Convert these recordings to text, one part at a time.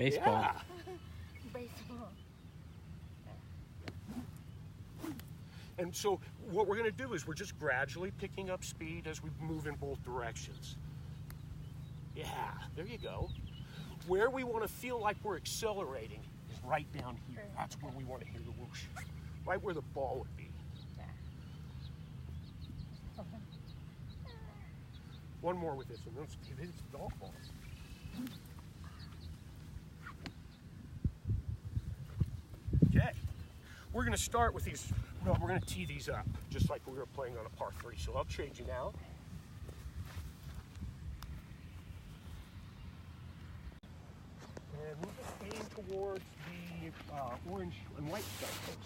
Baseball. Yeah. Baseball. And so what we're going to do is we're just gradually picking up speed as we move in both directions. Yeah, there you go. Where we want to feel like we're accelerating is right down here. That's where we want to hear the whoosh. Right where the ball would be. One more with this one. It's golf balls. Okay. We're going to start with these. No, we're going to tee these up just like we were playing on a par 3. So I'll change you now. And we'll just aim towards the orange and white stuff.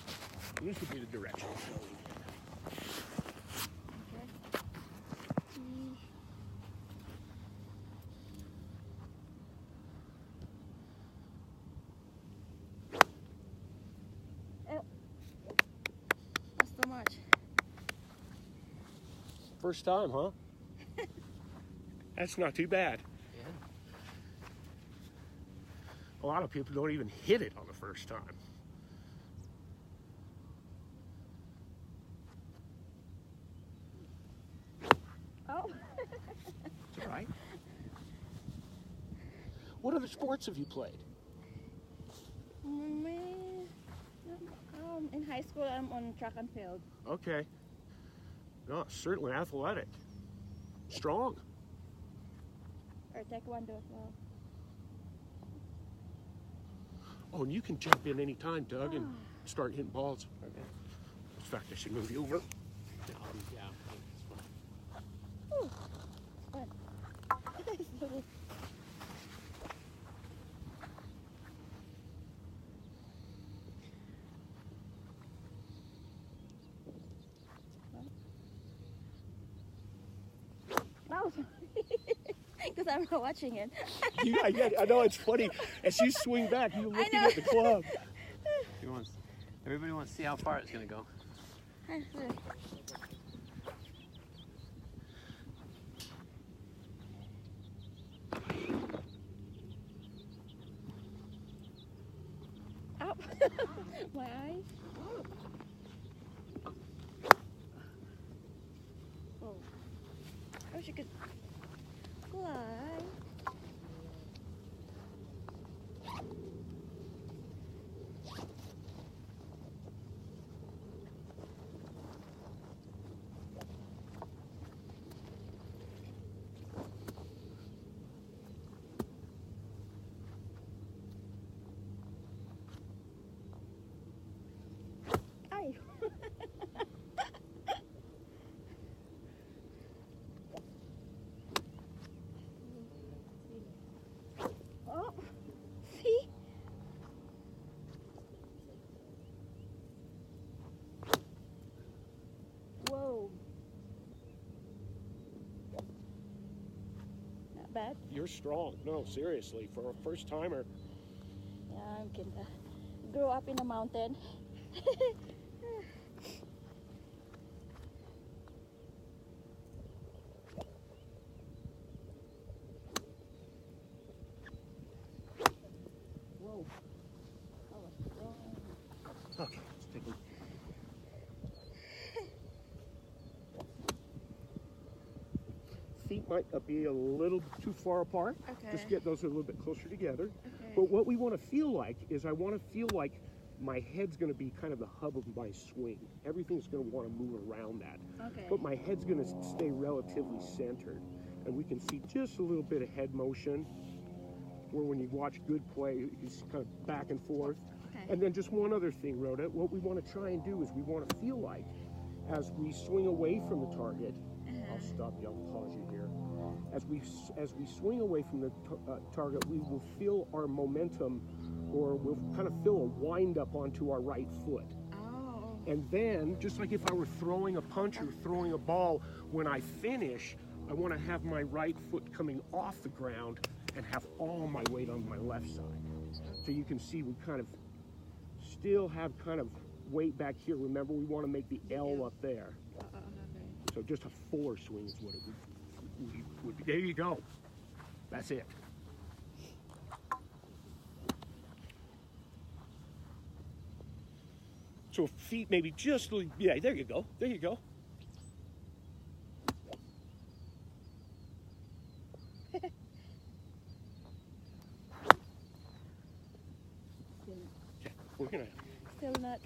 This would be the direction it's going in. So much. First time, huh? That's not too bad. Yeah. A lot of people don't even hit it on the first time. Oh. It's all right. What other sports have you played? In high school, I'm on track and field. Okay. No, certainly athletic. Strong. Or taekwondo as well. Oh, and you can jump in any time, Doug, and start hitting balls. Okay. In fact, I should move you over. Yeah. Ooh, fun. Oh, because I'm not watching it. Yeah, I know, it's funny. As you swing back, you're looking at the club. Everybody wants to see how far it's going to go. Ow. My eyes. Oh. I wish I could fly. Ay. Oh, see? Whoa. Not bad. You're strong. No, seriously, for a first timer. Yeah, I'm gonna grow up in a mountain. Whoa. Okay, let's take a feet might be a little too far apart. Okay. Just get those a little bit closer together. Okay. But what we want to feel like is I want to feel like my head's going to be kind of the hub of my swing. Everything's going to want to move around that. Okay. But my head's going to stay relatively centered. And we can see just a little bit of head motion where when you watch good play, you see kind of back and forth. Okay. And then just one other thing, Rhoda, what we want to try and do is we want to feel like as we swing away from the target, I'll stop you, I'll pause you here. As we swing away from the target, we will feel our momentum, or we'll kind of feel a wind up onto our right foot. Oh. And then, just like if I were throwing a punch or throwing a ball, when I finish, I want to have my right foot coming off the ground and have all my weight on my left side. So you can see we kind of still have kind of weight back here. Remember, we want to make the L up there. Okay. So just a fuller swing is what it would be. There you go. That's it. So feet maybe just, yeah, there you go. There you go. Yeah, we're gonna. Still not.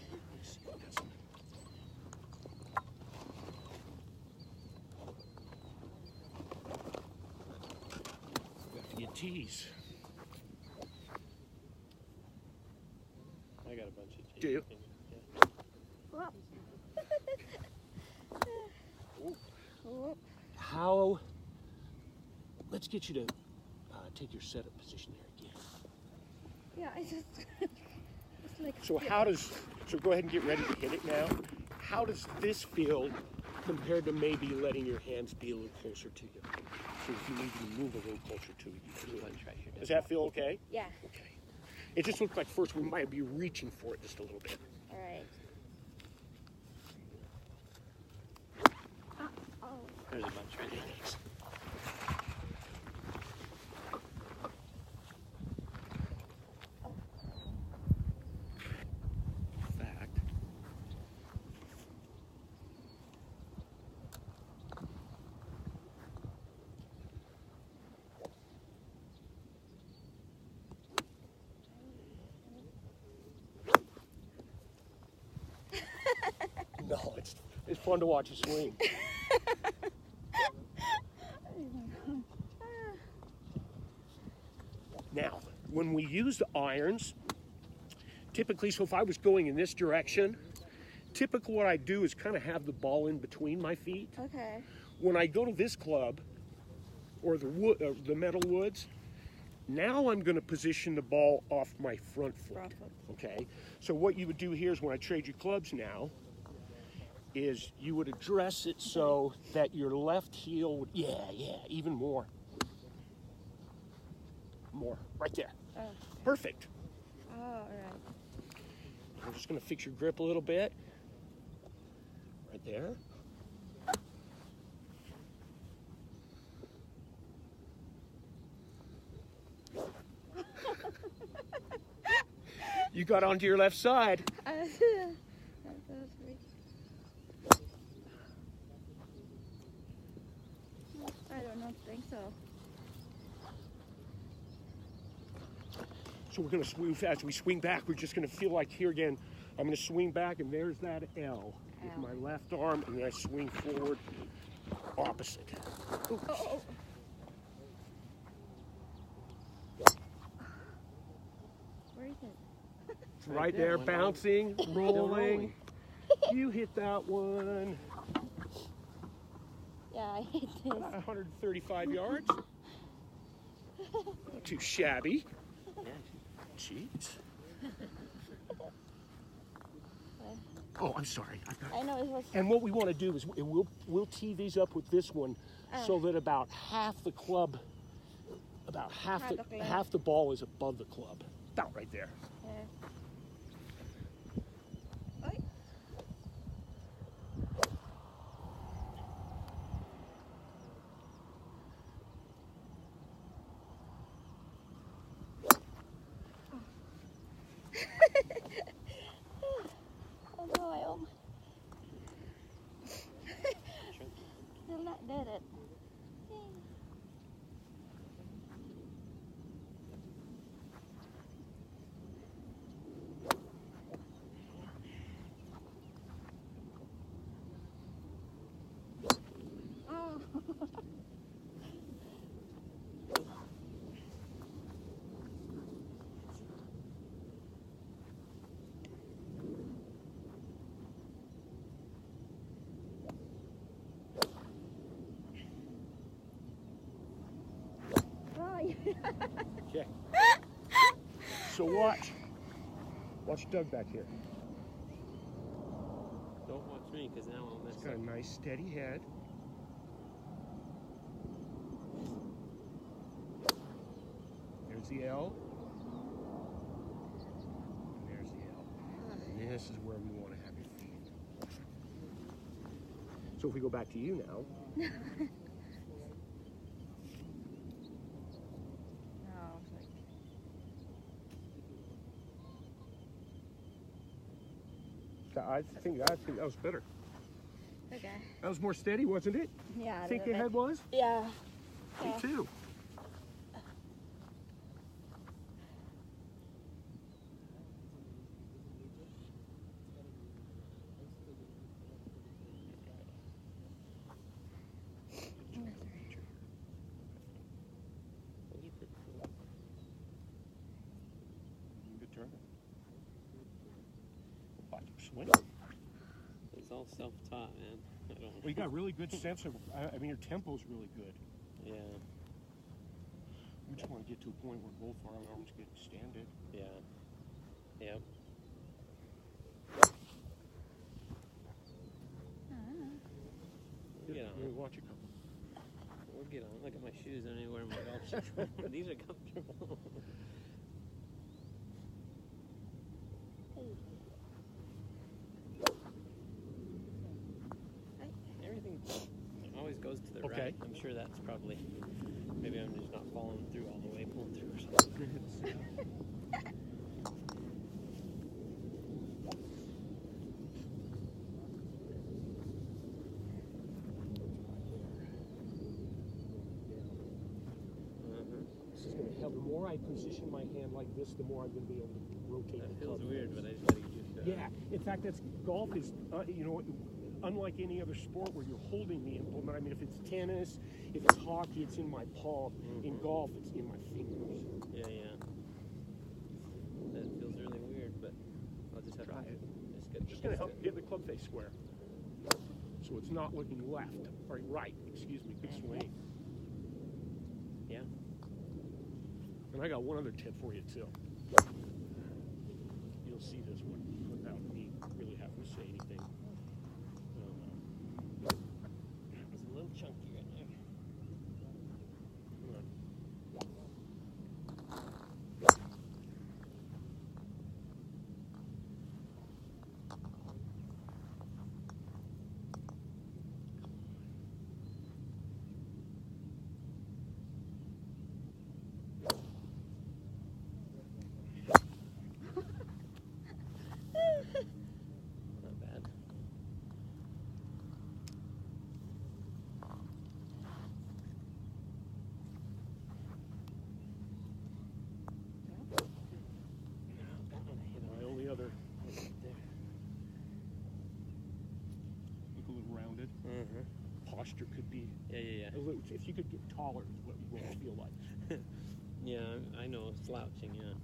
Your tees. I got a bunch of teeth. Do you? Yeah. Whoop. Whoop. How? Let's get you to take your setup position there again. Yeah, I just. It's like. So how does? So go ahead and get ready to hit it now. How does this feel compared to maybe letting your hands be a little closer to you? So if you need to move a little closer to you, you can do it. Punch right here. Does that feel okay? Yeah. Okay. It just looks like first we might be reaching for it just a little bit. All right. Oh. There's a bunch right there. Fact. No, it's fun to watch you swing. Now, when we use the irons, typically, so if I was going in this direction, typically what I do is kind of have the ball in between my feet. Okay. When I go to this club, or the wood, the metal woods, now I'm going to position the ball off my front foot. Front foot. Okay, so what you would do here is when I trade you clubs now, is you would address it so that your left heel would, yeah, even more. More, right there. Oh. Perfect. Oh, all right. I'm just going to fix your grip a little bit. Right there. You got onto your left side. I don't think so. So we're going to swing, as we swing back, we're just going to feel like here again, I'm going to swing back and there's that L with my left arm, and then I swing forward opposite. Oops. Oh. Where is it? It's right there, bouncing, rolling. You hit that one. Yeah, I hate this. 135 yards. Not too shabby. Jeez. Oh, I'm sorry. I know it was. And what we want to do is we'll tee these up with this one so that about half the club, half the ball is above the club. About right there. Oh no, I almost. Still not did it. Oh. Okay. So watch Doug back here. Don't watch me, because now I'll mess He's got a nice steady head. There's the L. And there's the L. And this is where we want to have your feet. So if we go back to you now. I think that was better. Okay. That was more steady, wasn't it? Yeah. Think your head was? Yeah. Me too. Good turn. Watch him swing. It's all self-taught, man. I don't. Well, you got really good sense of. I mean, your tempo's really good. Yeah. We just want to get to a point where both our arms get extended. Yeah. Yep. We'll get on. Watch it come. We'll get on. Look at my shoes. I don't even wear my golf shoes. These are comfortable. Everything always goes to the right. I'm sure that's probably. Maybe I'm just not following through all the way, pulling through or something. This is going to help. The more I position my hand like this, the more I'm going to be able to rotate. That the feels club. weird, but I just gotta get used to it. Yeah. In fact, golf is, you know, unlike any other sport where you're holding the implement. I mean, if it's tennis, if it's hockey, it's in my palm. In golf, it's in my fingers. Yeah, yeah. That feels really weird, but I'll just have Try to it. just Going to help get the club face square. So it's not looking left, or right, excuse me. Good swing. Yeah. And I got one other tip for you, too. You'll see this one without me really having to say anything. It's a little chunky right there. Come on. Not bad. My only other look a little rounded. Posture could be Yeah. a little, if you could get taller is what you want to feel like. Yeah, I know. Slouching, yeah.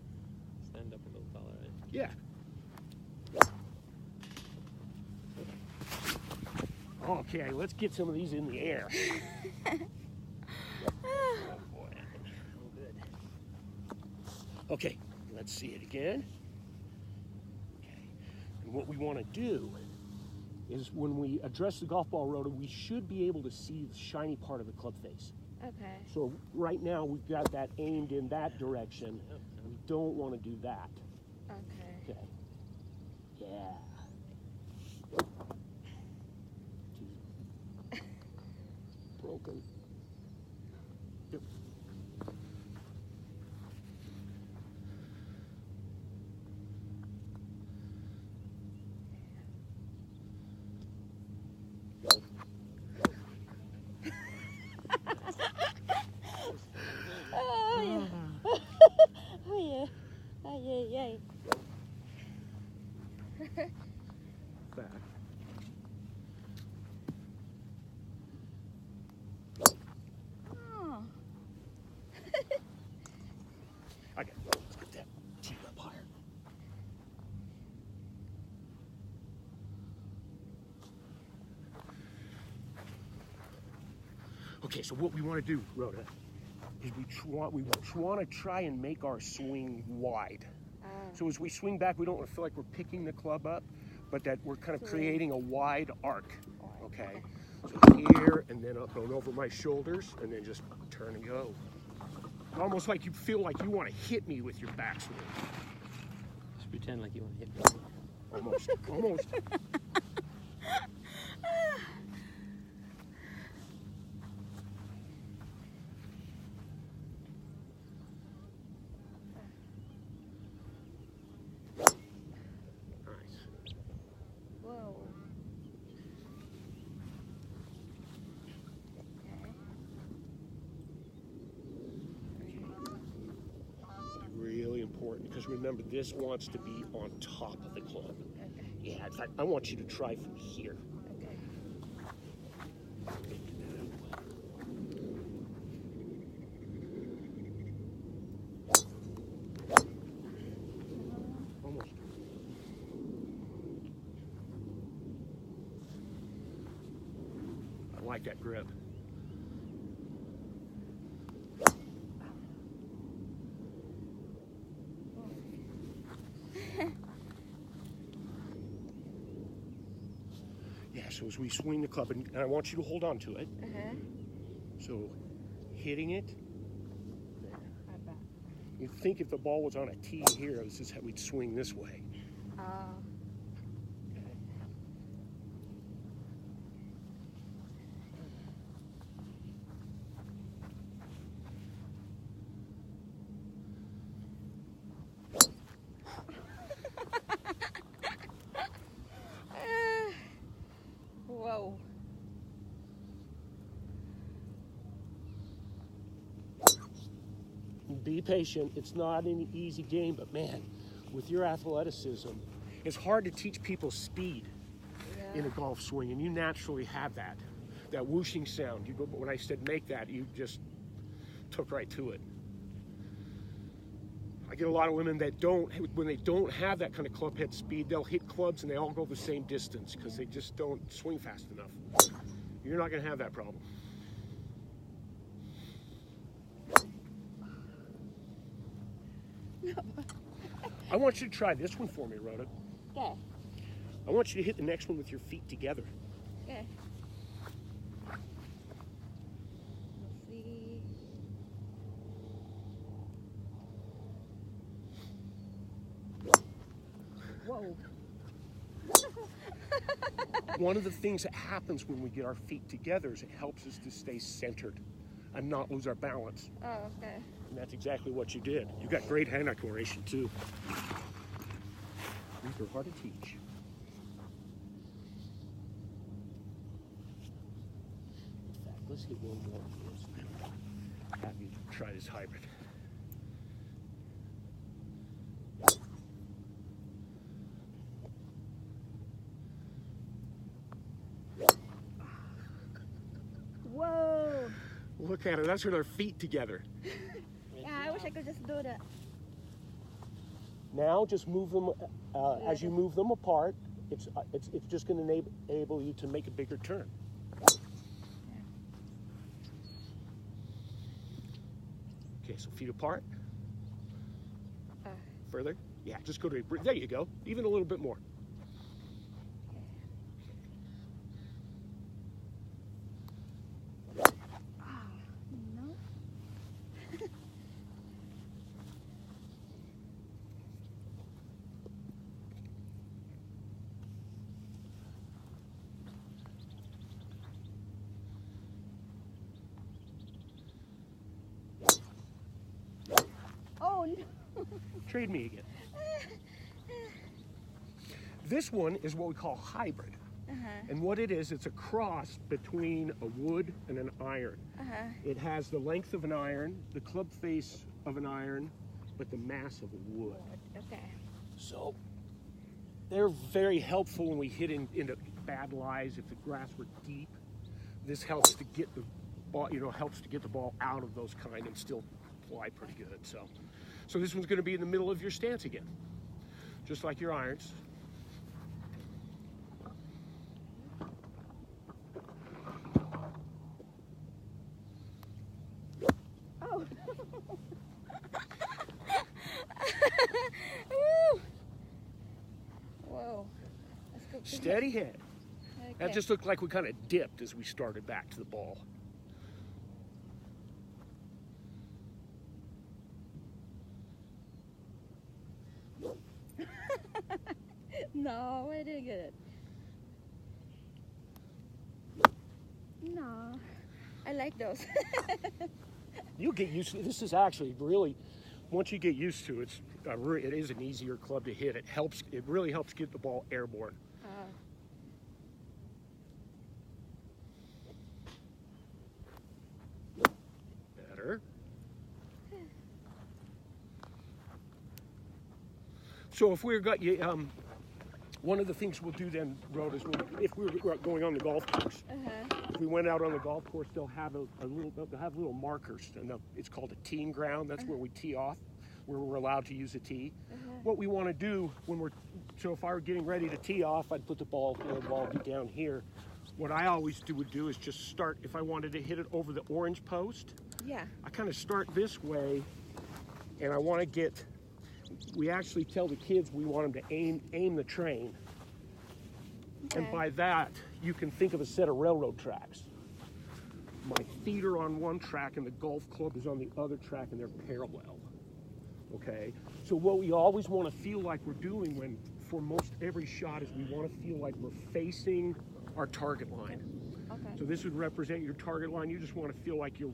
Stand up a little taller, right? Yeah. Okay, let's get some of these in the air. Oh, boy. Oh, good. Okay, let's see it again. Okay, and what we want to do is when we address the golf ball rotor, we should be able to see the shiny part of the club face. Okay. So right now we've got that aimed in that direction. We don't want to do that. Okay. Okay. Yeah. Broken. Yep. Oh yeah. Oh yeah. Oh yeah. Back. Oh. Okay, let's get that tee up higher. Okay, so what we want to do, Rhoda, is we want to try and make our swing wide. So as we swing back, we don't want to feel like we're picking the club up, but that we're kind of creating a wide arc. Okay, so here and then up and over my shoulders, and then just turn and go. Almost like you feel like you want to hit me with your backswing. Just pretend like you want to hit me. Almost, almost. Nice. Whoa. is remember this wants to be on top of the club. Okay. Yeah, in fact, I want you to try from here. Okay. Almost. I like that grip. Yeah, so as we swing the club, and I want you to hold on to it. So hitting it. You think if the ball was on a tee here, this is how we'd swing this way. Whoa. Be patient. It's not an easy game, but man, with your athleticism, it's hard to teach people speed in a golf swing, and you naturally have that. That whooshing sound. You go, when I said make that, you just took right to it. I get a lot of women that don't, when they don't have that kind of club head speed, they'll hit clubs and they all go the same distance because they just don't swing fast enough. You're not going to have that problem. I want you to try this one for me, Rhoda. Okay. I want you to hit the next one with your feet together. Okay. Let's see. Whoa. One of the things that happens when we get our feet together is it helps us to stay centered and not lose our balance. Oh, okay. And that's exactly what you did. You got great hand-eye coordination too. These are hard to teach. In fact, let's hit one more of this. Have you try this hybrid. Whoa. Look at it. That's with our feet together. Yeah, I wish I could just do that. Now, just move them. As you move them apart, it's just going to enable you to make a bigger turn. Okay, so feet apart. Further. Yeah, just go to. There you go. Even a little bit more. No. Oh no. Trade me again. This one is what we call hybrid. And what it is, it's a cross between a wood and an iron. It has the length of an iron, the club face of an iron, but the mass of a wood. Okay. So they're very helpful when we hit into bad lies. If the grass were deep, this helps to get the ball, helps to get the ball out of those kind and still fly pretty good. So this one's going to be in the middle of your stance again, just like your irons. Oh. Woo. Whoa. Let's go. Steady head. Okay. That just looked like we kind of dipped as we started back to the ball. No, I didn't get it. No, I like those. You'll get used to it. This is actually really, once you get used to it, it is an easier club to hit. It really helps get the ball airborne. Better. So if we're got you, one of the things we'll do then, Rhoda, is if we were going on the golf course, if we went out on the golf course, they'll have little markers, and it's called a teeing ground. That's where we tee off, where we're allowed to use a tee. What we want to do so if I were getting ready to tee off, I'd put the ball would be down here. What I always would do is just start, if I wanted to hit it over the orange post, I kind of start this way, and I want to we actually tell the kids we want them to aim the train. And by that, you can think of a set of railroad tracks. My feet are on one track and the golf club is on the other track, and they're parallel. Okay? So what we always want to feel like we're doing for most every shot is we want to feel like we're facing our target line. Okay. So this would represent your target line. You just want to feel like you're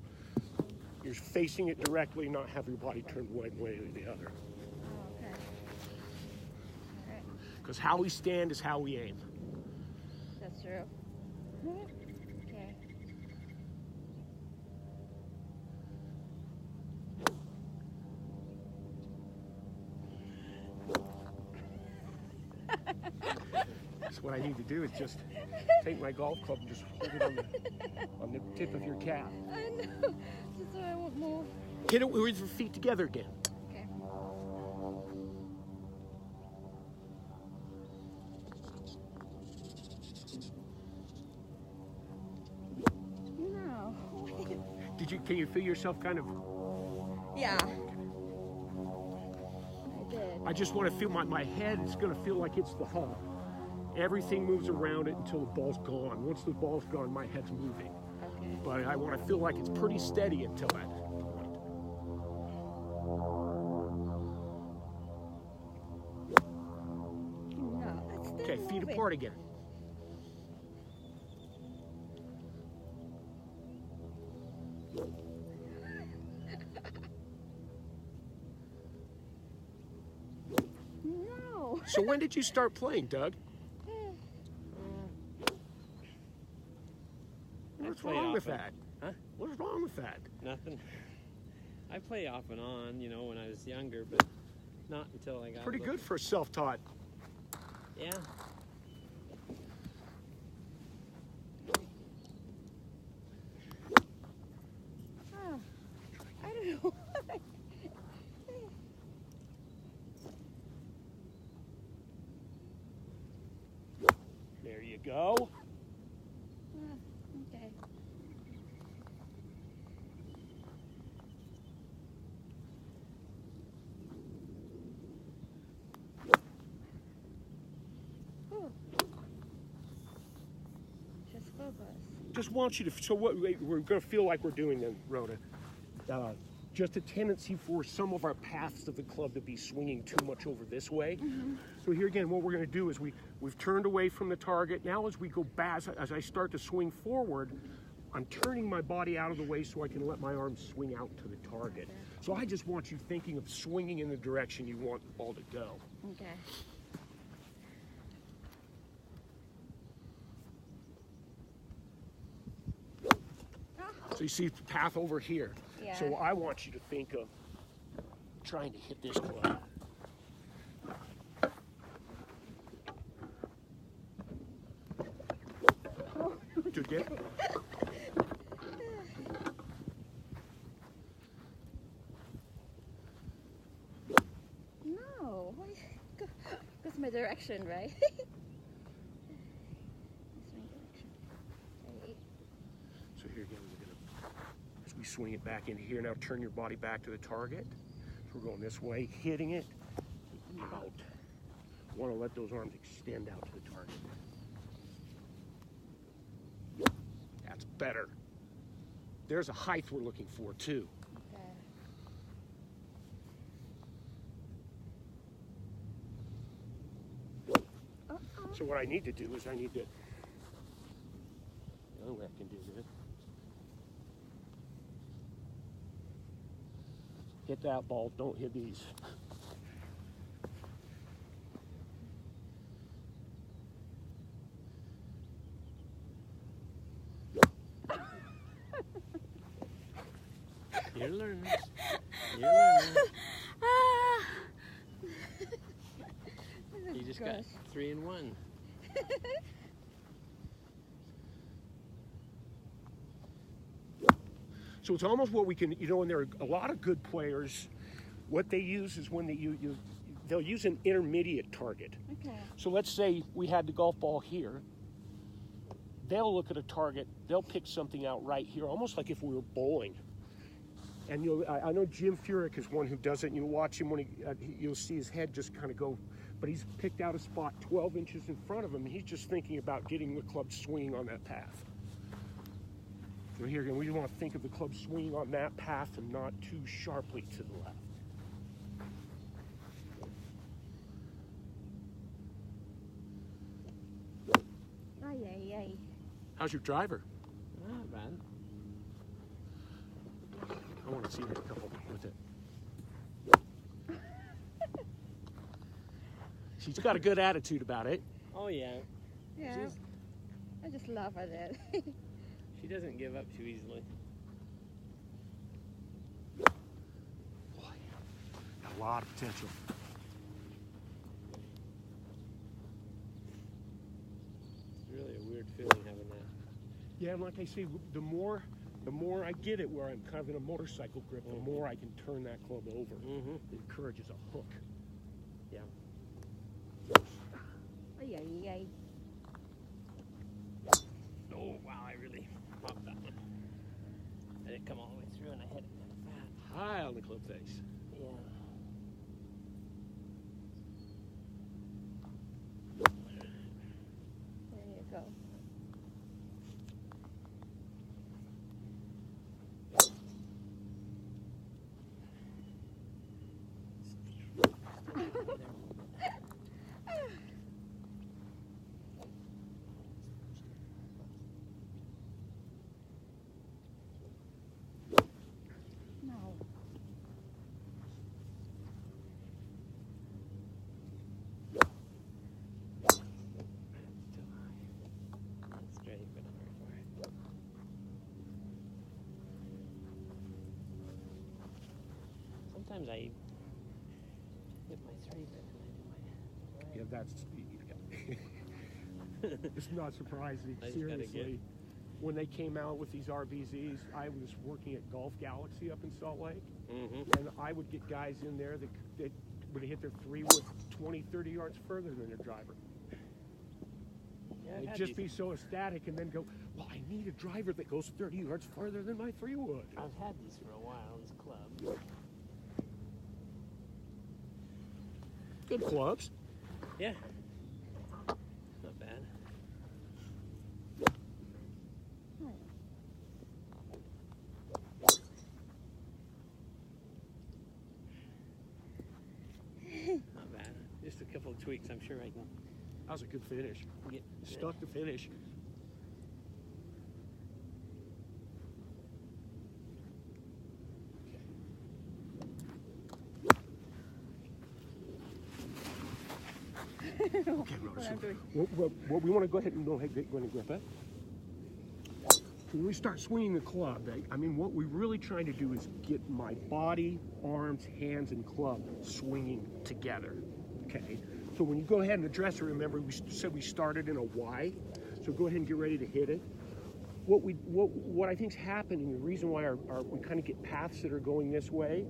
facing it directly, not have your body turned one way or the other. Okay. All right. Because how we stand is how we aim. That's true. Okay. So what I need to do is just take my golf club and just hold it on the tip of your calf. I know. Just so I won't move. Hit it with your feet together again. Okay. No. Can you feel yourself kind of? Yeah. I did. I just want to feel my head is going to feel like it's the hull. Everything moves around it until the ball's gone. Once the ball's gone, my head's moving. Okay. But I want to feel like it's pretty steady until that point. No, it's still Okay, feet moving. apart again. No. So when did you start playing, Doug? What's wrong with that? Huh? What's wrong with that? Nothing. I play off and on, when I was younger, but not until I got Pretty good for self-taught. Yeah. Oh, I don't know. There you go. Okay. Ooh. Just focus. Just want you to, so what we're going to feel like we're doing then, Rhoda, just a tendency for some of our paths of the club to be swinging too much over this way. So here again, what we're going to do is we've turned away from the target. Now as we go back, as I start to swing forward, I'm turning my body out of the way so I can let my arms swing out to the target. So I just want you thinking of swinging in the direction you want the ball to go. Okay. So you see the path over here. Yeah. So I want you to think of trying to hit this club. Do it again. No. That's my direction, right? That's my direction. Okay. So here again, as we swing it back into here, now turn your body back to the target. So we're going this way, hitting it out. Want to let those arms extend out to the target. That's better. There's a height we're looking for too. Okay. So what I need to do is the only way I can do this. Hit that ball, don't hit these. You're learning. You're learning. You just got 3 in 1. So it's almost what we can, you know, and there are a lot of good players. What they use is when they'll use an intermediate target. Okay. So let's say we had the golf ball here. They'll look at a target. They'll pick something out right here, almost like if we were bowling. And I know Jim Furyk is one who does it. And you watch him when you'll see his head just kind of go. But he's picked out a spot 12 inches in front of him. And he's just thinking about getting the club swinging on that path. So here again, we want to think of the club swinging on that path and not too sharply to the left. Ay, ay, ay. How's your driver? Not bad. I want to see a couple with it. She's got a good attitude about it. Oh, yeah. Yeah. I just laugh at it. She doesn't give up too easily. Boy, got a lot of potential. It's really a weird feeling having that. Yeah, and like I say, the more I get it where I'm kind of in a motorcycle grip, the more I can turn that club over. It encourages a hook. Yeah. Ay, ay, ay. Oh, wow, I really popped that one. I didn't come all the way through and I hit it kind of fat. High on the club face. Yeah. There you go. No. Too high. That's straight, but not very far. Sometimes I hit my 3 bit and I do my Yeah, that's. It's not surprising, I just gotta seriously. When they came out with these RBZs, I was working at Golf Galaxy up in Salt Lake, and I would get guys in there that would hit their 3 wood 20, 30 yards further than their driver. Yeah, They'd just be so ecstatic and then go, well, I need a driver that goes 30 yards further than my 3 wood. I've had these for a while, this club. Good clubs. Yeah. Not bad. Not bad. Just a couple of tweaks, I'm sure I can That was a good finish. get. Stuck to finish. Okay, Rhoda, so what we want to go ahead and go ahead and grip it. When we start swinging the club, I mean, what we're really trying to do is get my body, arms, hands, and club swinging together. Okay. So when you go ahead and address it, remember we said we started in a Y. So go ahead and get ready to hit it. What I think is happening, the reason why we kind of get paths that are going this way,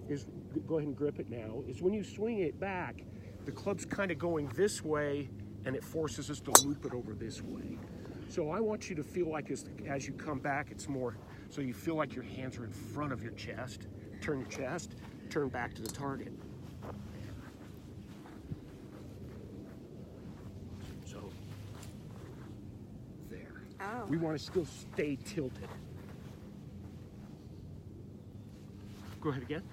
is go ahead and grip it now. Is when you swing it back, the club's kind of going this way, and it forces us to loop it over this way. So I want you to feel like as you come back, it's more, so you feel like your hands are in front of your chest. Turn your chest, turn back to the target. So, there. Oh. We want to still stay tilted. Go ahead again.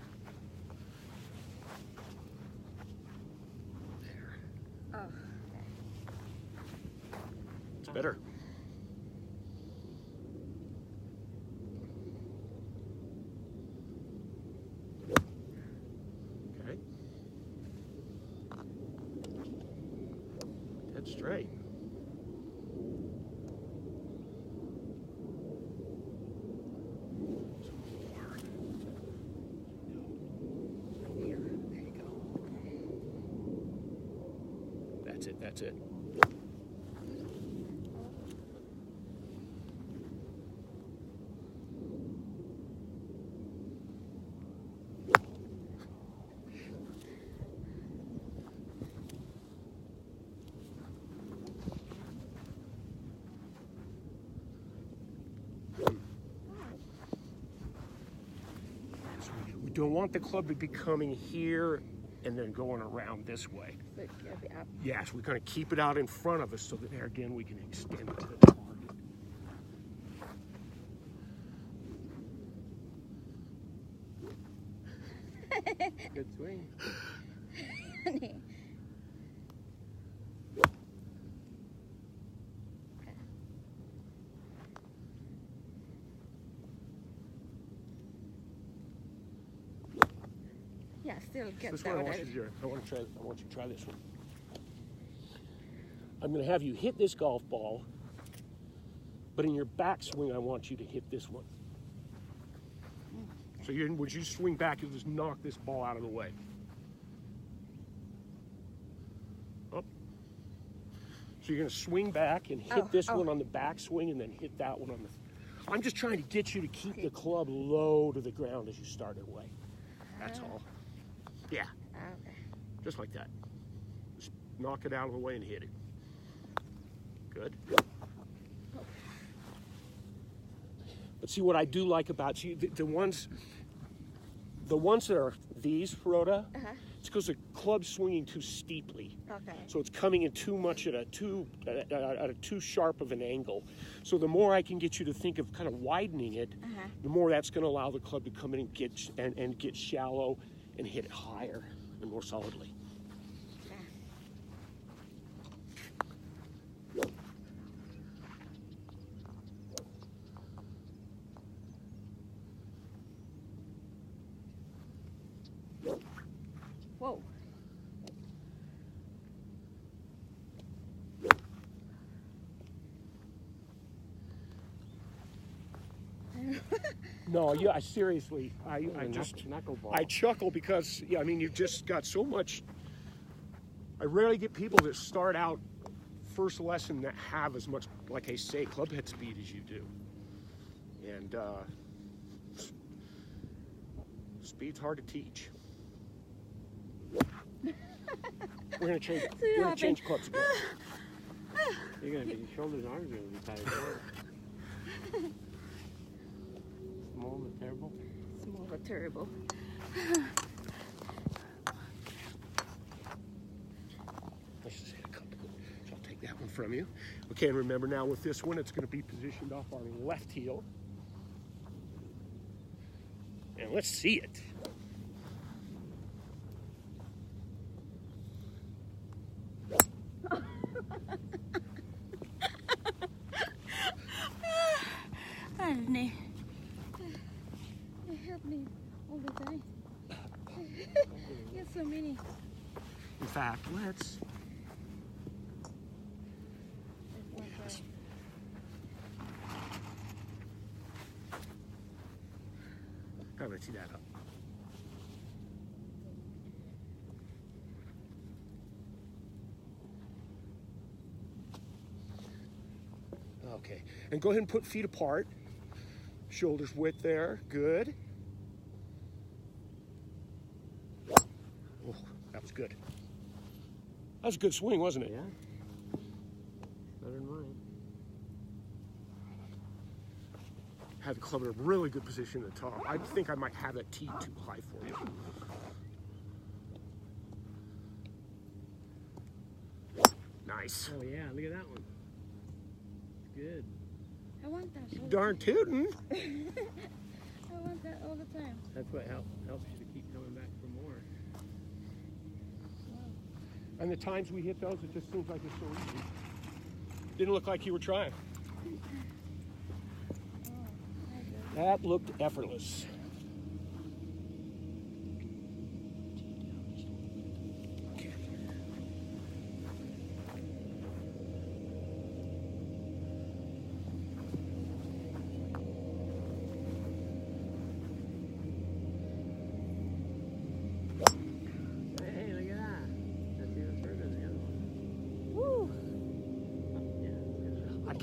There. Oh. It's better. Okay. Dead straight. Some more. Here. There you go. That's it. We don't want the club to be coming here and then going around this way. So it's gotta be up. Yes, we're going to keep it out in front of us so that there again we can extend it to the target. Good swing. Yeah, still get This that one I one. want you to do. I want you to try this one. I'm going to have you hit this golf ball, but in your backswing, I want you to hit this one. So when you swing back, you'll just knock this ball out of the way. Up. So you're going to swing back and hit this one on the backswing and then hit that one on the... I'm just trying to get you to keep the club low to the ground as you start it away. That's all. Yeah. Okay. Just like that. Just knock it out of the way and hit it. Good. But see what I do like about you, the ones that are these, Rhoda, it's because the club's swinging too steeply. Okay. So it's coming in too much at a too sharp of an angle. So the more I can get you to think of kind of widening it, the more that's going to allow the club to come in and get shallow and hit it higher and more solidly. Whoa. No, yeah, seriously, I just knuckleball. I chuckle because I mean you've just got so much. I rarely get people that start out first lesson that have as much, like I say, club head speed as you do, and speed's hard to teach. We're gonna change. We're gonna change clubs again. You're gonna be, your shoulders and arms are gonna be tired. Small but terrible. Small but terrible. Let's just hit a couple. So I'll take that one from you. Okay, and remember now with this one, it's going to be positioned off our left heel. And let's see it. Honey. You help me all the time. You're so many. In fact, let's... Let's see that up. Okay, and go ahead and put feet apart. Shoulders width there, good. Oh, that was good. That was a good swing, wasn't it? Yeah. Better than mine. Had the club in a really good position at the top. I think I might have that tee too high for you. Nice. Oh yeah, look at that one. Good. I want that. So Darn tootin'. I want that all the time. That's what helps you to keep coming back for more. And the times we hit those, it just seems like it's so easy. Didn't look like you were trying. That looked effortless. Hey, look at that. That's even further than the other one. Woo!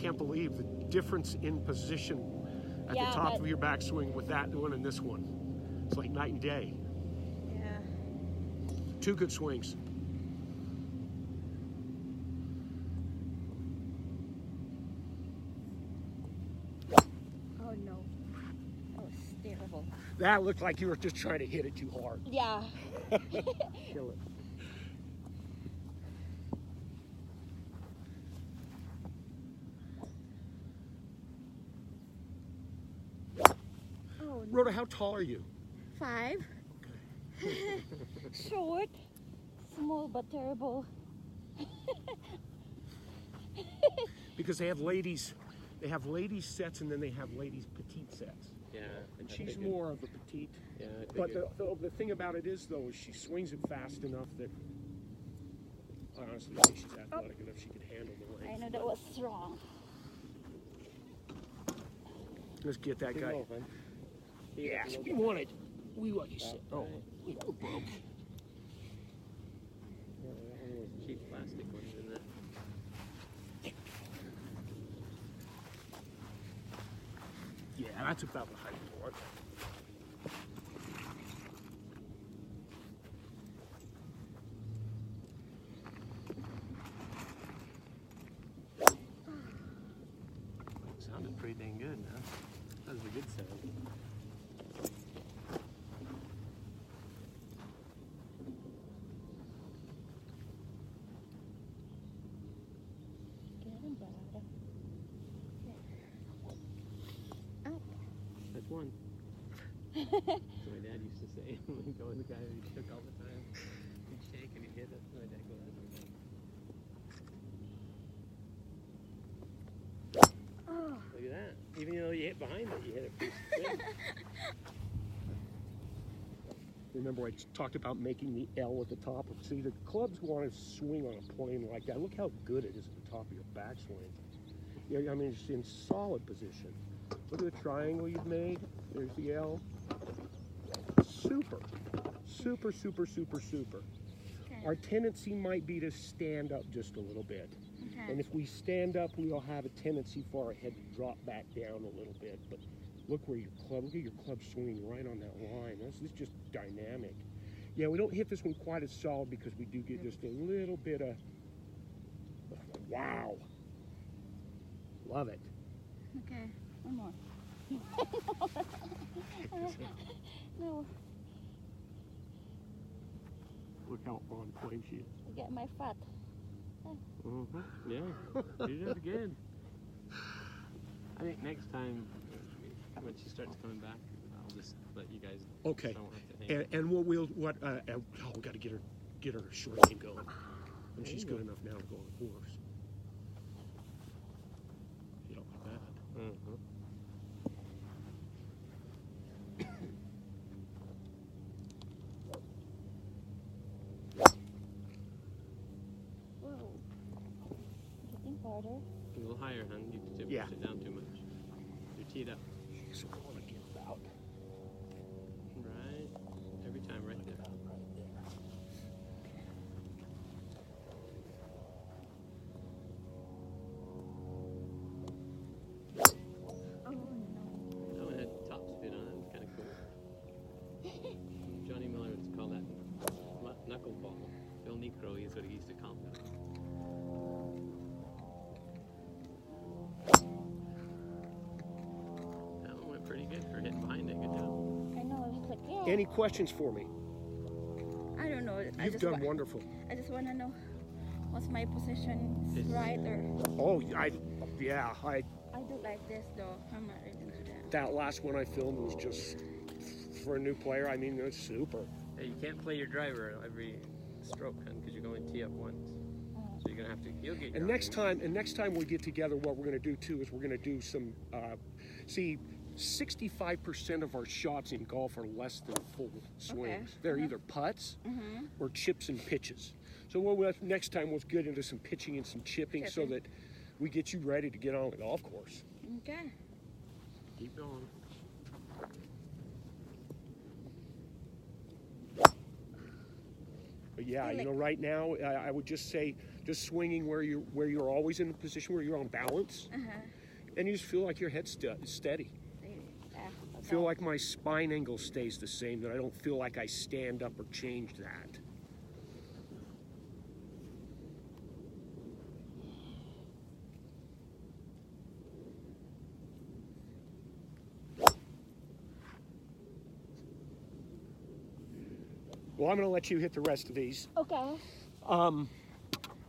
can't believe the difference in position at Yeah, the top but- of your backswing with that one and this one. It's like night and day. Yeah. Two good swings. Oh no. That was terrible. That looked like you were just trying to hit it too hard. Yeah. Kill it. Oh no. Rhoda, how tall are you? 5. Short. Small but terrible. Because they have ladies sets and then they have ladies petite sets. Yeah. And I she's figured. more of a petite. Yeah, I But figured. the thing about it is, though, is she swings it fast enough that I honestly think she's athletic enough she could handle the I length. know that was wrong. Let's get that Keep guy. moving. Yes, we wanted. We what you said. Oh, Right. we were broke. Yeah, that one was cheap plastic ones in there. Yeah, that's about the height for it. Sounded pretty dang good, man. That was a good sound. Get him, brother. Up. That's one. That's what my dad used to say. When he'd go with the guy who shook all the time. He'd shake and he'd hit it. My dad goes, Oh. look at that. Even though you hit behind it, you hit it pretty quick. Remember, I talked about making the L at the top. See, the clubs want to swing on a plane like that. Look how good it is at the top of your backswing. Yeah, I mean, it's in solid position. Look at the triangle you've made. There's the L. Super. Super, super, super, super. Okay. Our tendency might be to stand up just a little bit. Okay. And if we stand up, we'll have a tendency for our head to drop back down a little bit. But look at your club swinging right on that line. This is just dynamic. Yeah, we don't hit this one quite as solid because we do get just a little bit of, wow. Love it. Okay. One more. No. Look how on point she is. Get my fat. Mm-hmm. Yeah, you did it again. I think next time, when she starts coming back, I'll just let you guys. Okay. So I won't have to hang. And what we got to get her a short game going. And she's good enough now to go on a horse. You don't like that. Mm-hmm. Whoa. Getting harder. A little higher, hon. You just Yeah. push it down too much. You're teed up. So I want to get about Right. Every time, right there. right there. Oh no. That one had top spin on it. It's kind of cool. Johnny Miller used to call that knuckleball. Bill Necro is what he used to call it. That one went pretty good for hitting behind it. Good job. I know. It's like, yeah. Any questions for me? I don't know. You've done wonderful. I just want to know what's my position is It's- right or. Oh, I I do like this though. I'm not really into that. that last one I filmed was just for a new player. I mean, it's super. Hey, you can't play your driver every stroke, hon, because you're going tee up once. So you're gonna have to. You'll get. And your next time we get together, what we're going to do too is we're going to do some. See, 65% of our shots in golf are less than full swings. They're either putts or chips and pitches. So what we'll, next time we'll get into some pitching and some chipping so that we get you ready to get on the golf course. Okay. Keep going. But yeah, you know, right now I would just say just swinging where you're always in a position where you're on balance, and you just feel like your head's steady. Okay. Feel like my spine angle stays the same, that I don't feel like I stand up or change that. Well, I'm going to let you hit the rest of these. Okay.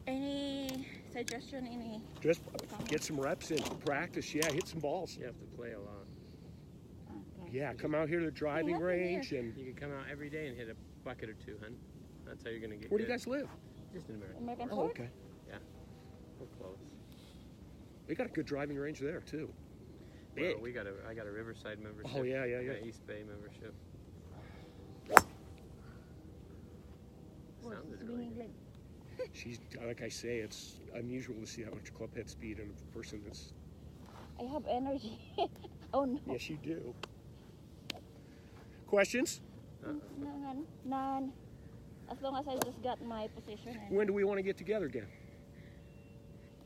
Any suggestion? Any? Just get some reps in, practice. Yeah, hit some balls. You have to play a lot. Okay. Yeah, come out here to the driving range, and You can come out every day and hit a bucket or two, hun. That's how you're gonna get. where do good. you guys live? Just in America. American Oh, Fork? okay. We're close. They got a good driving range there too. Big. Well, I got a Riverside membership. Oh, yeah. I got an East Bay membership. Sounded really good. She's, like I say, it's unusual to see how much club head speed in a person that's. I have energy. Oh no. Yes, you do. Questions? None. None. As long as I just got my position. And When do we want to get together again?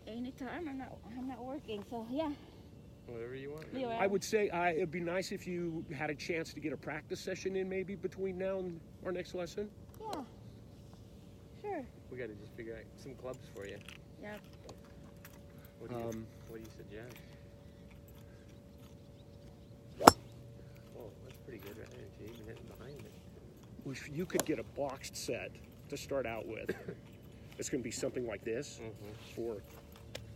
anytime. I'm not working, so yeah. Whatever you want. Yeah. I would say it'd be nice if you had a chance to get a practice session in maybe between now and our next lesson. Yeah. Sure. We got to just figure out some clubs for you. Yeah. What do you suggest? Oh, that's pretty good right there. You've been hitting behind it. If you could get a boxed set to start out with, it's going to be something like this for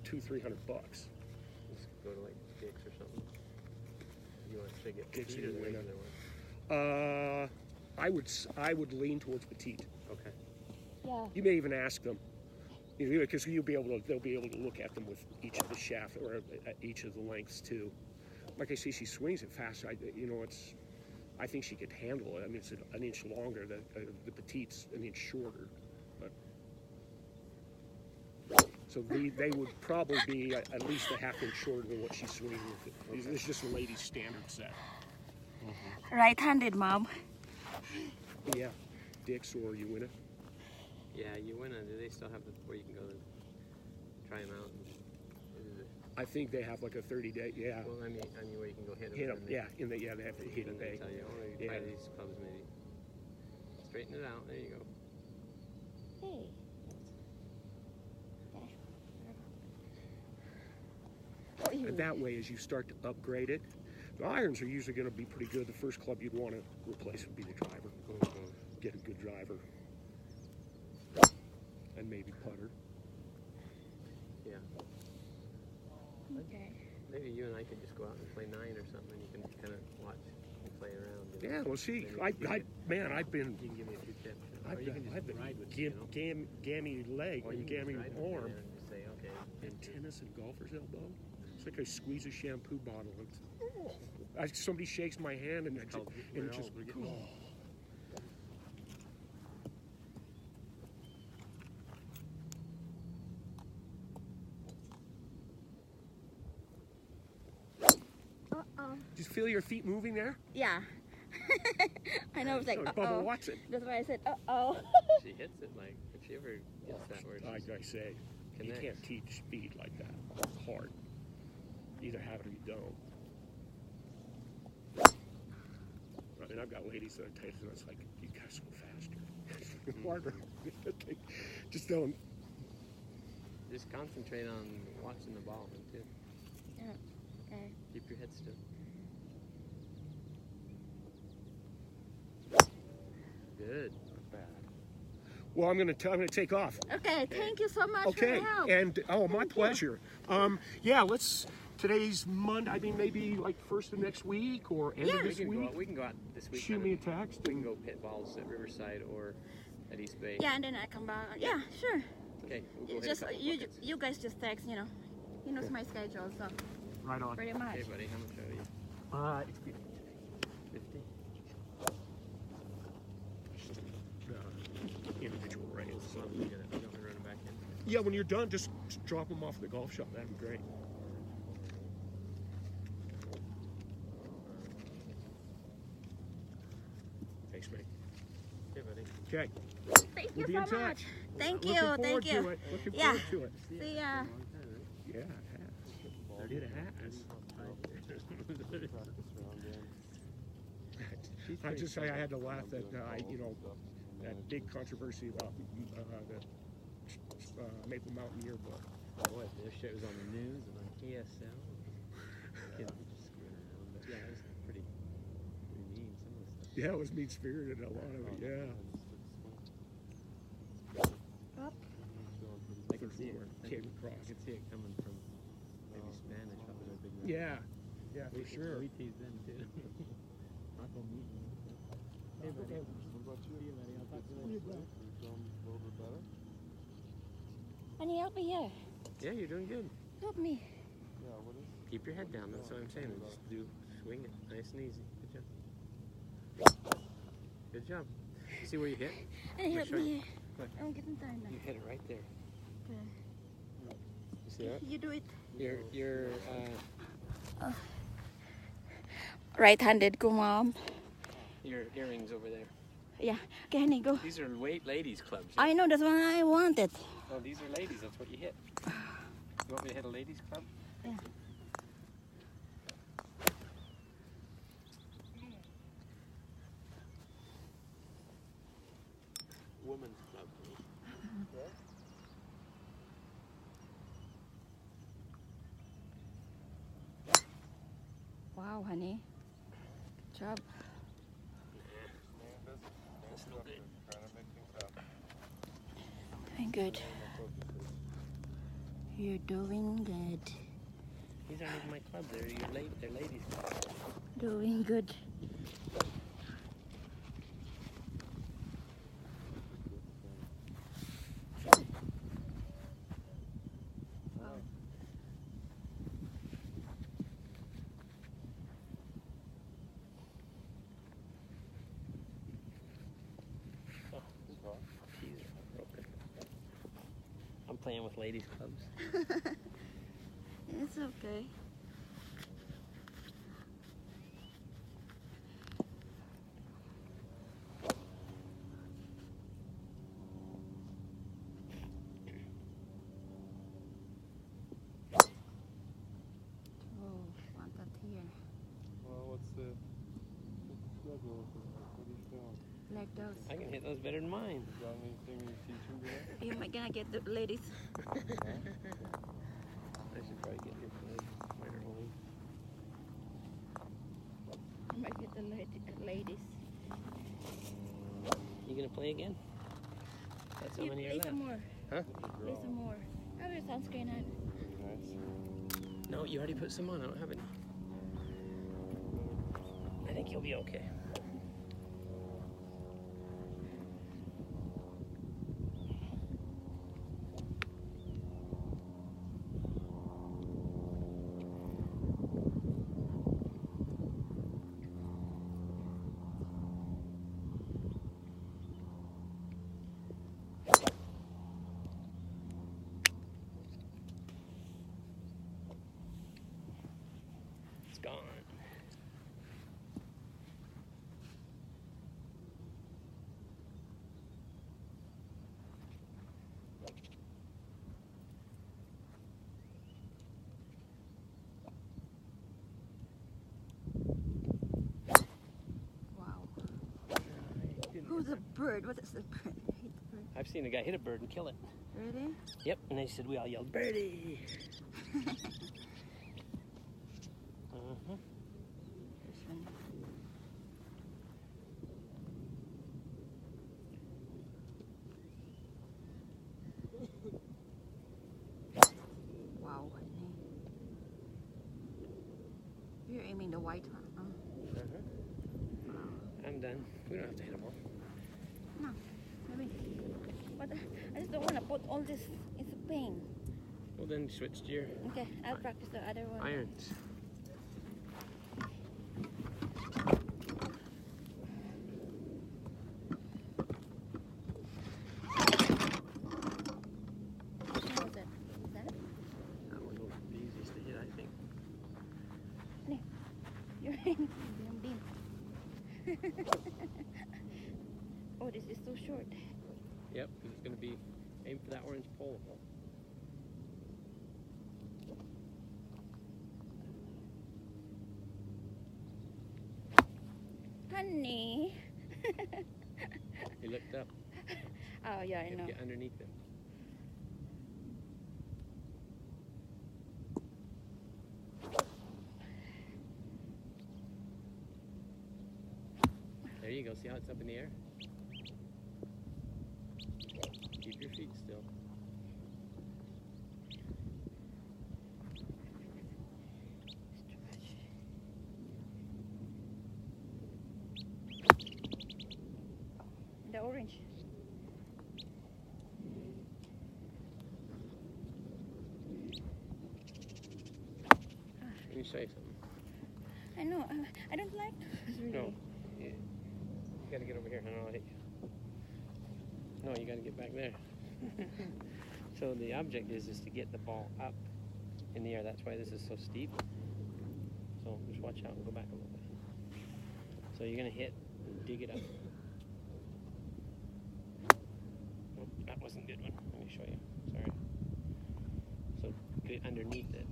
$200-300. Just go to like Dick's or something. You want to get Dick's petite or the or regular one? I would lean towards petite. Okay. Yeah. You may even ask them, because they'll be able to look at them with each of the shaft or each of the lengths too. Like I say, she swings it fast. I think she could handle it. I mean, it's an inch longer. The petite's an inch shorter, but so they would probably be at least a half inch shorter than what she's swinging with it. This is just a lady's standard set. Right-handed, Mom. Yeah, Dick's or you win it. Yeah, you win it. Do they still have where you can go to try them out? I think they have like a 30-day. Yeah. Well, I mean where you can go hit them. Hit them. Yeah, they have to hit a And they bay. tell you, oh, you try these clubs maybe. Straighten it out. There you go. Hey. And that way, as you start to upgrade it, the irons are usually going to be pretty good. The first club you'd want to replace would be the driver. Get a good driver. And maybe putter. Yeah. Okay. Maybe you and I could just go out and play 9 or something. You can kind of watch and play around. You know? Yeah, well, see, Maybe I've been, You can give me a few tips. I've Or you can been, just I've been ride with me, you know? gammy leg Or and you can gammy just ride with me arm. and just say, okay. And tennis and golfer's elbow. It's like I squeeze a shampoo bottle. Somebody shakes my hand and it just. We're getting old. Uh-oh. Just feel your feet moving there? Yeah. I know, it's like, Bubba uh-oh. Watson. That's why I said, uh-oh. She hits it like, if she ever gets that word. Like I say, you Connects. can't teach speed like that. It's hard. You either have it or you don't. I mean, I've got ladies that I take and it's like, you gotta go faster. Harder. Just don't. Just concentrate on watching the ball, too. Yeah. Okay. Keep your head still. Good. Not bad. Well, I'm gonna take off. Okay, thank you so much for Okay, your help. and my pleasure. Yeah, today's Monday. I mean, maybe like first of next week or end of We this can, week. we can go out this week. Shoot me a text. We can go pit balls at Riverside or at East Bay. Yeah, and then I come back. Yeah, sure. Okay, we'll go hit Just a couple you, buckets. you guys just text. You know, he knows my schedule, so Right on. pretty much. Okay, buddy, how much are you? It's 50? individual race. So you got to run it back in. Yeah, when you're done, just drop them off at the golf shop. That'd be great. Thanks, mate. Okay, buddy. Okay. Thank We'll you be so in touch. much. Thank you, Looking forward thank to you. it. Looking Yeah. forward to it. See ya. Yeah, it has. It has. I just say I had to laugh that that big controversy about the Maple Mountain yearbook. Boy, this shit was on the news and on KSL. Kids were just screwing around. But yeah, it was pretty mean, some of the stuff. Yeah, it was mean-spirited, a lot of it, yeah. Up. I could see it. Came across. I could see it coming from maybe Spanish. That was our big one. Yeah, yeah, for sure. We teased them too. Not go meet me. Hey, buddy. What about you? See you, buddy. I'll talk to you later. You feeling a little bit better? Honey, help me here. Yeah, you're doing good. Help me. Yeah, what is Keep your head down. That's what I'm saying. Just swing it nice and easy. Good job. Good job. You see where you hit? Honey, help Sure. me here. Look. I'm getting tired now. You hit it right there. Okay. You see that? You do it. You're Right-handed ko, Mom. your earrings over there. Yeah. Okay, honey, go. These are ladies clubs. I know, that's what I wanted. Oh, these are ladies. That's what you hit. You want me to hit a ladies club? Yeah. Women's club. Wow, honey. Good job. That's no good. trying to make things happen? Doing good. You're doing good. These aren't even my club. They're ladies club. Doing good. Keys are broken. I'm playing with ladies clubs. It's okay. Oh, want that here. Well, what's the schedule looking like? What are you feeling? Like those. I can hit those better than mine. You got anything you teach him today? You might gonna get the ladies. I should probably get your club. Mine are old. You might get the ladies. You gonna play again? That's how You many are play left. some more. Huh? Play some more. Have your sunscreen on. Nice. No, you already put some on. I don't have any. I think you'll be okay. It's gone. Wow. Who's a bird? What is the bird? I hate the bird. I've seen a guy hit a bird and kill it. Really? Yep, and they said we all yelled, birdie! Uh-huh. This one. Wow, honey. You're aiming the white one. Uh-huh. I'm done. We don't have to hit them all. No, maybe. But I just don't want to put all this. It's a pain. Well, then switch to your Okay, I'll practice the other one. irons. What was it? Is that it? That one was the easiest to hit, I think. You're aiming. Oh, this is so short. Yep, it's going to be Aim for that orange pole. Honey. He looked up. Oh yeah, I know. Get underneath it. There you go. See how it's up in the air? Keep your feet still. The orange. Let me show you something. I know. I don't like this really. No. You gotta get over here. No, you gotta get back there. So the object is to get the ball up in the air. That's why this is so steep. So just watch out and go back a little bit. So you're gonna hit and dig it up. Oh, that wasn't a good one. Let me show you. Sorry. So get underneath it.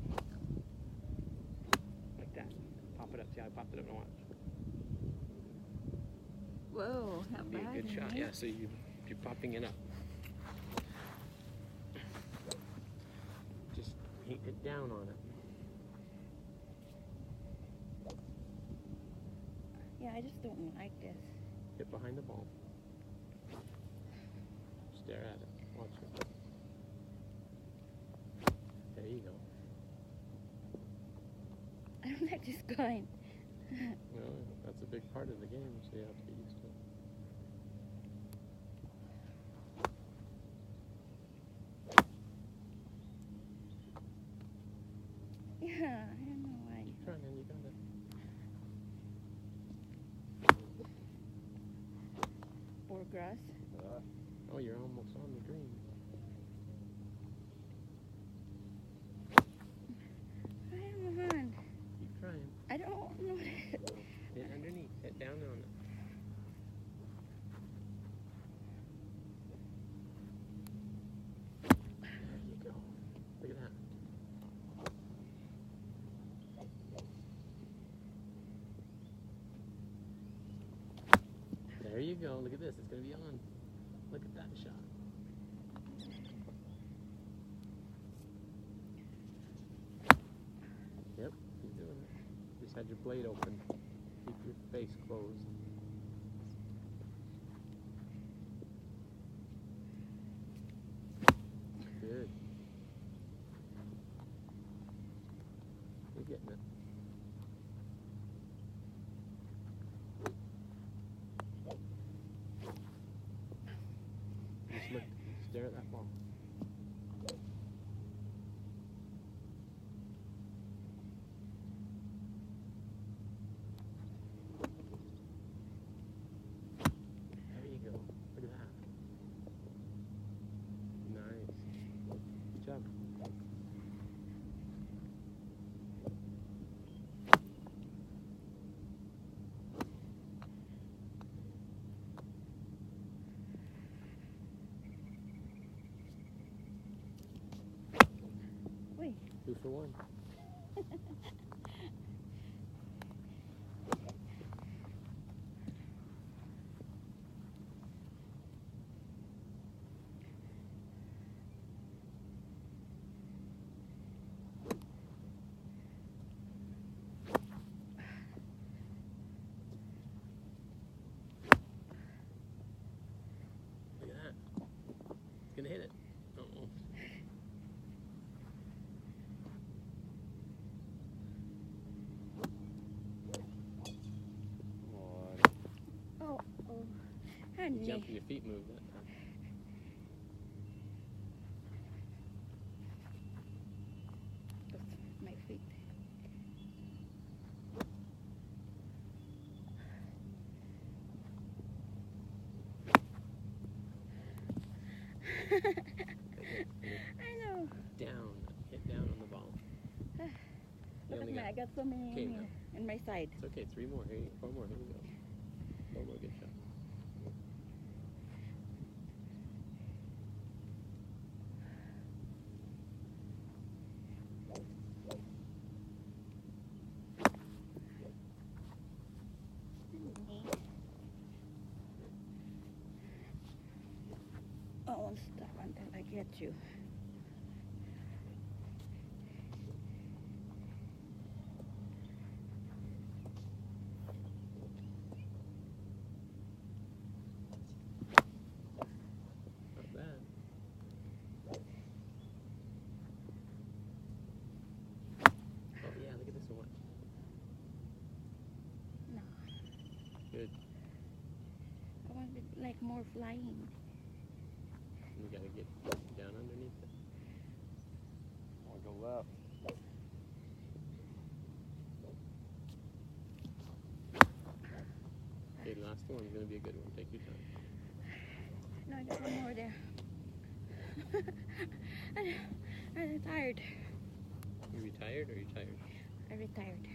Like that. Pop it up. See how I popped it up and watch. Whoa, not Be a bad. good shot. eh? Yeah, so you're popping it up. Just hit it down on it. Yeah, I just don't like this. Get behind the ball. Stare at it. Watch it. There you go. I don't like this kind. Well, that's a big part of the game, so you have to get used to it. Yeah, I don't know why. Keep trying, and you got it. Poor grass. Oh, you're almost on the green. I don't know. Keep trying. I don't know. Hit underneath. Hit down on it. There you go. Look at that. There you go. Look at this. It's going to be on. Look at that shot. Yep, you're doing it. Just had your blade open. Keep your face closed. Good. You're getting it. Just look, stare at that ball. There you go. Look at that. Nice. Good job. Wait. 2 for 1. Look at that. It's gonna hit it. Uh-oh. Oh, oh. Honey. Jump and your feet move that time. That's my feet. I know. Down. Hit down on the ball. You Look only at me, got- I got so many Okay, in here. In my side. It's okay. 3 more. Here you 4 more. Here you go. 4 more. Good shot. Don't stop until I get you. Not bad. Oh yeah, look at this one. No. Good. I want it like more flying. You gotta get down underneath it. I want to go left. Okay, the last one's gonna be a good one. Take your time. No, I got one more there. I'm tired. You retired or you tired? I retired.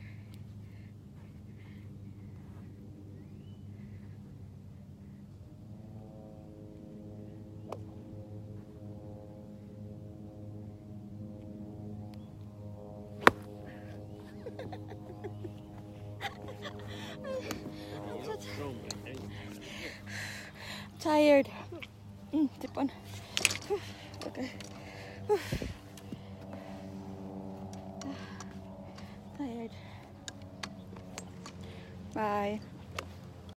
Tired. Tip on. Okay. Tired. Bye.